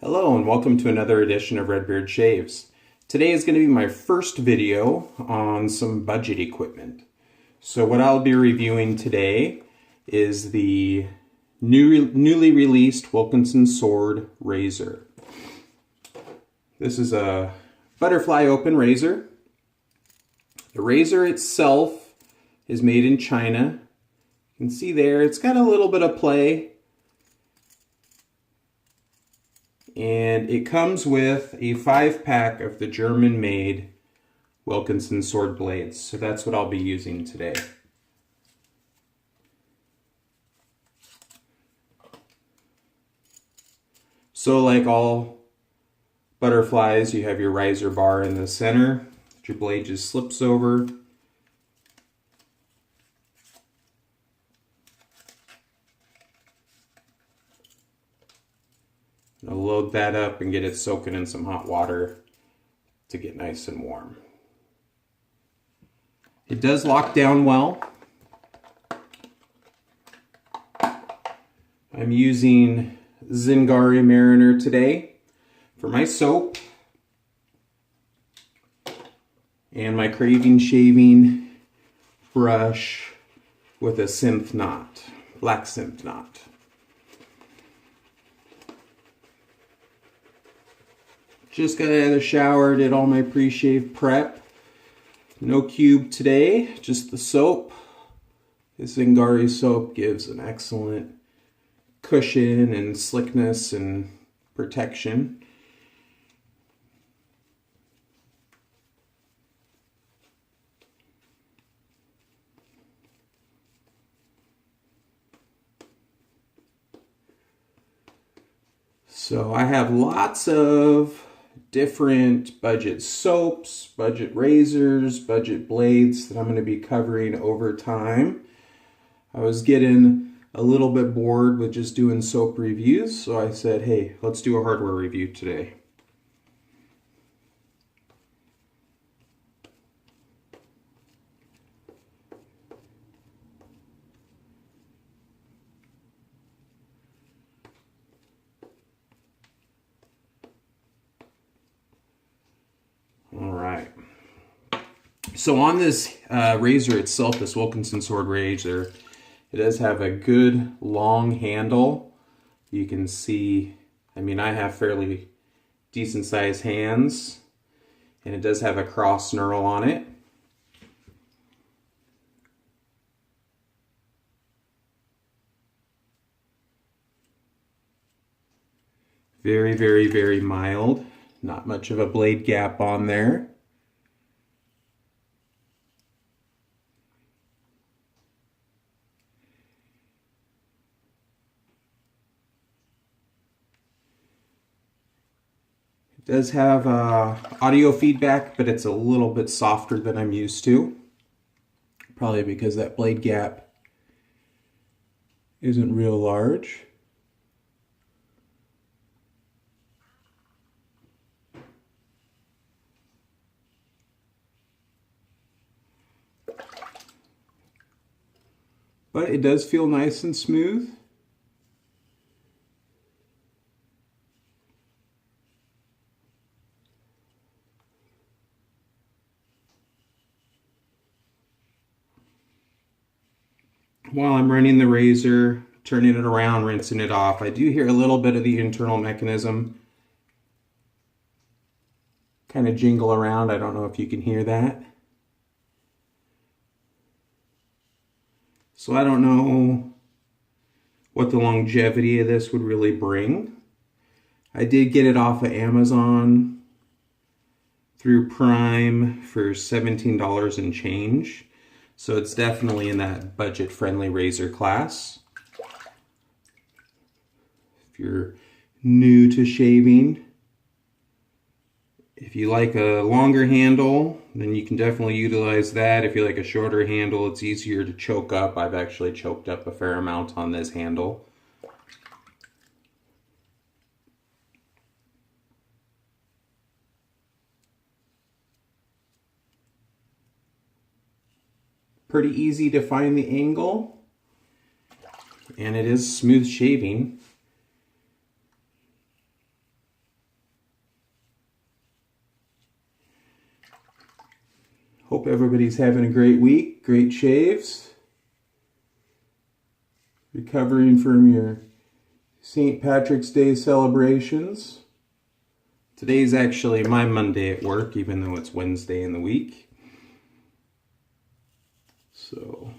Hello and welcome to another edition of Redbeard Shaves. Today is going to be my first video on some budget equipment. So what I'll be reviewing today is the newly released Wilkinson sword razor. This is a butterfly open razor. The razor itself is made in China. You can see there it's got a little bit of play. And it comes with a 5-pack of the German-made Wilkinson sword blades. So that's what I'll be using today. So like all butterflies, you have your riser bar in the center. Your blade just slips over. I'll load that up and get it soaking in some hot water to get nice and warm. It does lock down well. I'm using Zingari Mariner today for my soap and my Craving shaving brush with a synth knot, black synth knot. Just got out of the shower, did all my pre-shave prep. No cube today, just the soap. This Zingari soap gives an excellent cushion and slickness and protection. So I have lots of different budget soaps, budget razors, budget blades that I'm going to be covering over time. I was getting a little bit bored with just doing soap reviews, so I said, hey, let's do a hardware review today. So on this razor itself, this Wilkinson sword razor, it does have a good long handle. You can see, I mean, I have fairly decent sized hands, and it does have a cross knurl on it. Very, very, very mild. Not much of a blade gap on there. It does have audio feedback, but it's a little bit softer than I'm used to. Probably because that blade gap isn't real large. But it does feel nice and smooth. While I'm running the razor, turning it around, rinsing it off, I do hear a little bit of the internal mechanism kind of jingle around. I don't know if you can hear that. So I don't know what the longevity of this would really bring. I did get it off of Amazon through Prime for $17 and change. So it's definitely in that budget-friendly razor class. If you're new to shaving, if you like a longer handle, then you can definitely utilize that. If you like a shorter handle, it's easier to choke up. I've actually choked up a fair amount on this handle. Pretty easy to find the angle, and it is smooth shaving. Hope everybody's having a great week, great shaves. Recovering from your St. Patrick's Day celebrations. Today's actually my Monday at work, even though it's Wednesday in the week. So,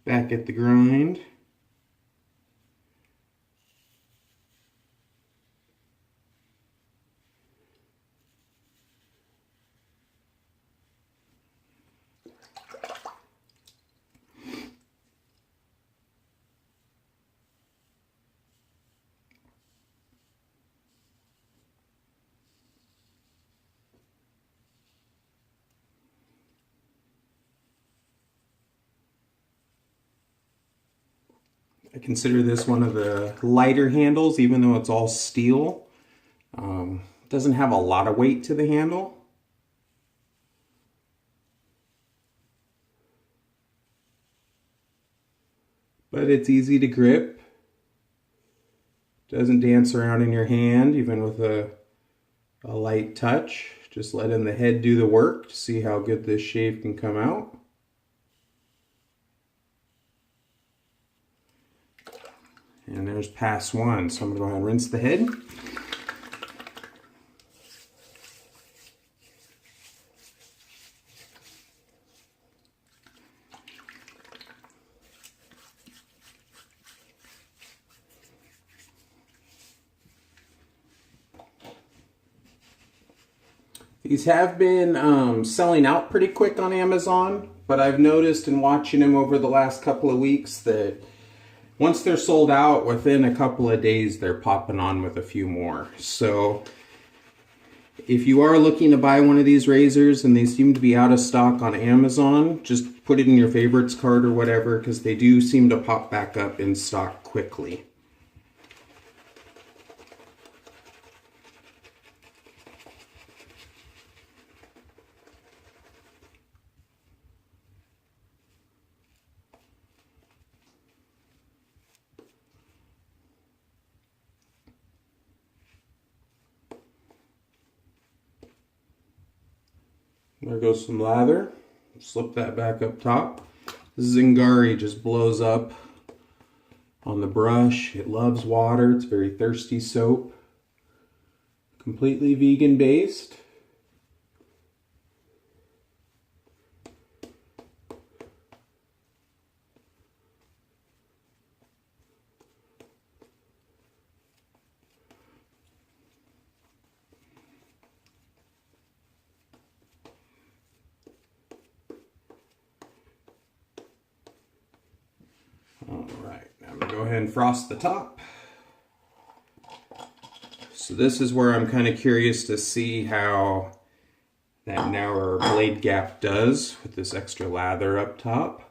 back at the grind. I consider this one of the lighter handles, even though it's all steel. Doesn't have a lot of weight to the handle. But it's easy to grip. Doesn't dance around in your hand, even with a light touch. Just letting the head do the work to see how good this shave can come out. And there's pass one, so I'm going to go ahead and rinse the head. These have been selling out pretty quick on Amazon, but I've noticed in watching them over the last couple of weeks that once they're sold out, within a couple of days, they're popping on with a few more. So if you are looking to buy one of these razors and they seem to be out of stock on Amazon, just put it in your favorites cart or whatever, because they do seem to pop back up in stock quickly. There goes some lather. Slip that back up top. Zingari just blows up on the brush. It loves water. It's a very thirsty soap. Completely vegan based. Alright, now I'm going to go ahead and frost the top. So this is where I'm kind of curious to see how that narrower blade gap does with this extra lather up top.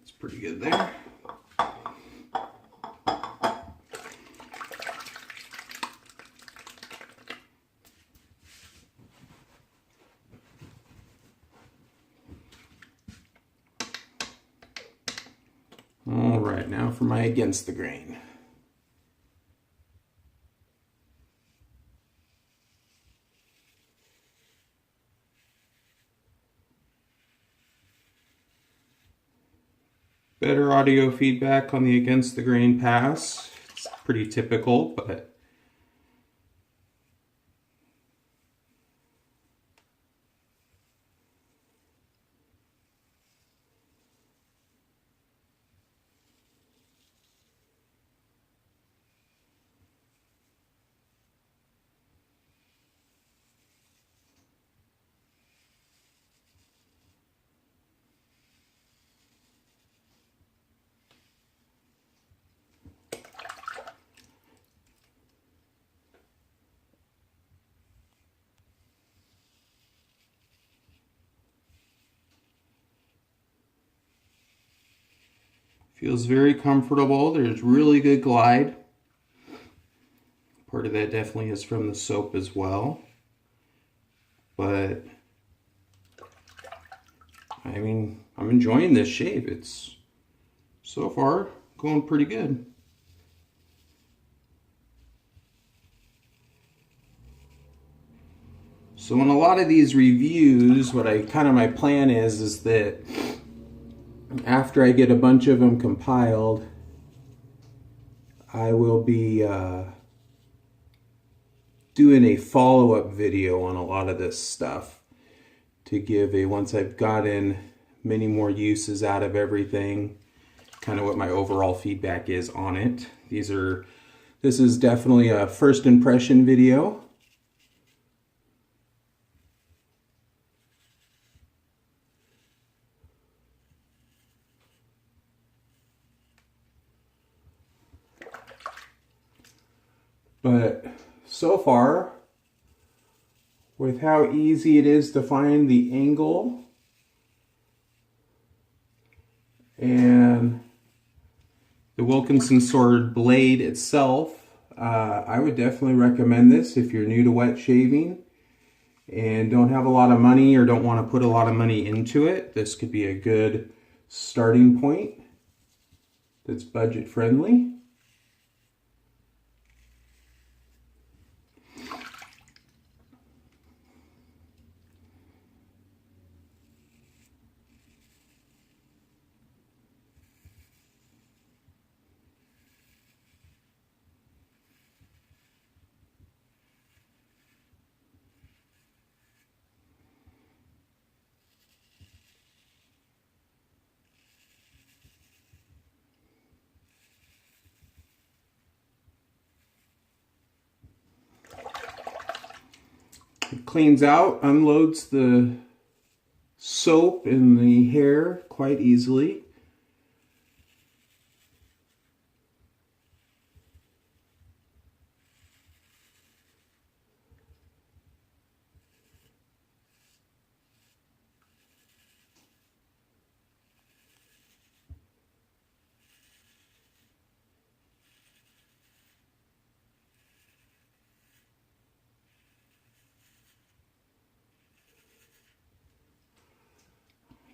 It's pretty good there. All right, now for my against the grain. Better audio feedback on the against the grain pass. It's pretty typical, but Feels very comfortable. There's really good glide. Part of that definitely is from the soap as well. But, I mean, I'm enjoying this shave. It's, so far, going pretty good. So in a lot of these reviews, what my plan is that after I get a bunch of them compiled, I will be doing a follow-up video on a lot of this stuff to give once I've gotten many more uses out of everything, kind of what my overall feedback is on it. This is definitely a first impression video. But so far, with how easy it is to find the angle and the Wilkinson sword blade itself, I would definitely recommend this if you're new to wet shaving and don't have a lot of money or don't want to put a lot of money into it. This could be a good starting point that's budget friendly. It cleans out, unloads the soap in the hair quite easily.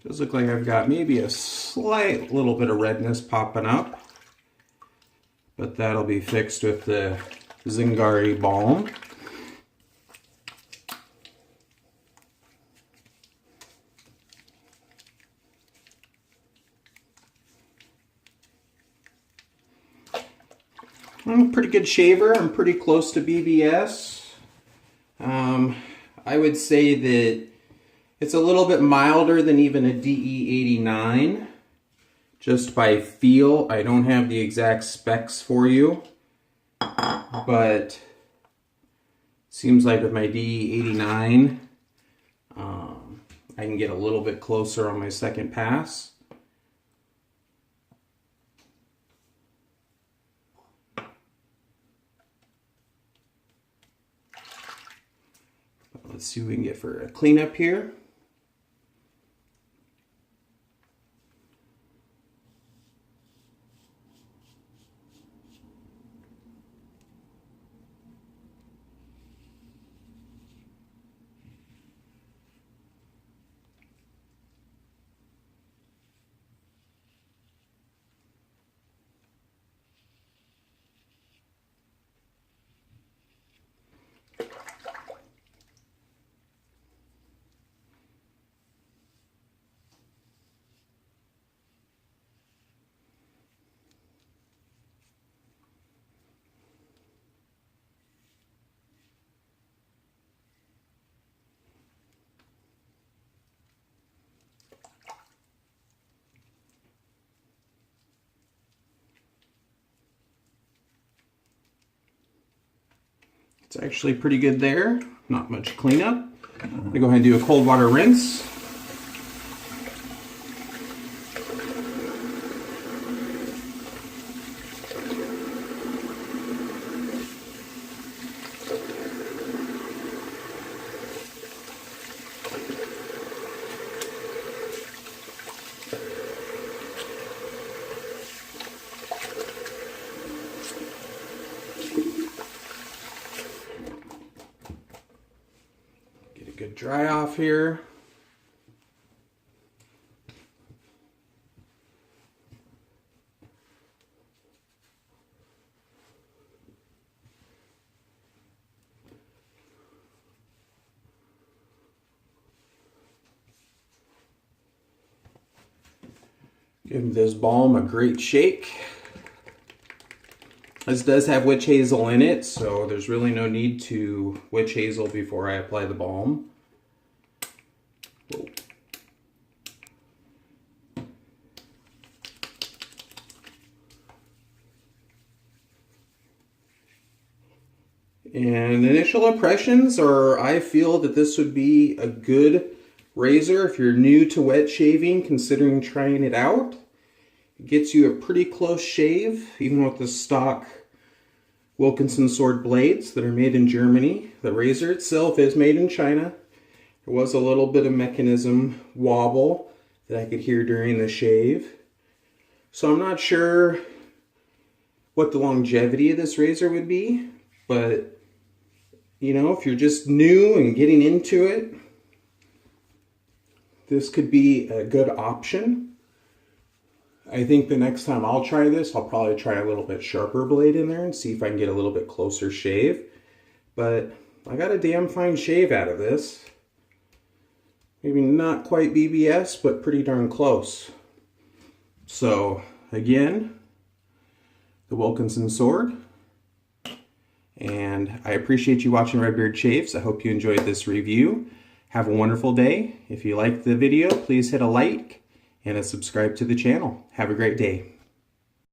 Does look like I've got maybe a slight little bit of redness popping up, but that'll be fixed with the Zingari Balm. I'm a pretty good shaver. I'm pretty close to BBS. I would say that it's a little bit milder than even a DE89, just by feel. I don't have the exact specs for you, but seems like with my DE89, I can get a little bit closer on my second pass. Let's see what we can get for a cleanup here. It's actually pretty good there. Not much cleanup. I'm going to go ahead and do a cold water rinse. dry off here. Give this balm a great shake. This does have witch hazel in it, so there's really no need to witch hazel before I apply the balm. Whoa. And initial impressions are, I feel that this would be a good razor if you're new to wet shaving, considering trying it out. It gets you a pretty close shave, even with the stock Wilkinson sword blades that are made in Germany. The razor itself is made in China. There was a little bit of mechanism wobble that I could hear during the shave. So I'm not sure what the longevity of this razor would be, but you know, if you're just new and getting into it, this could be a good option. I think the next time I'll try this, I'll probably try a little bit sharper blade in there and see if I can get a little bit closer shave. But I got a damn fine shave out of this. Maybe not quite BBS, but pretty darn close. So again, the Wilkinson sword. And I appreciate you watching Redbeard Shaves. I hope you enjoyed this review. Have a wonderful day. If you liked the video, please hit a like and a subscribe to the channel. Have a great day.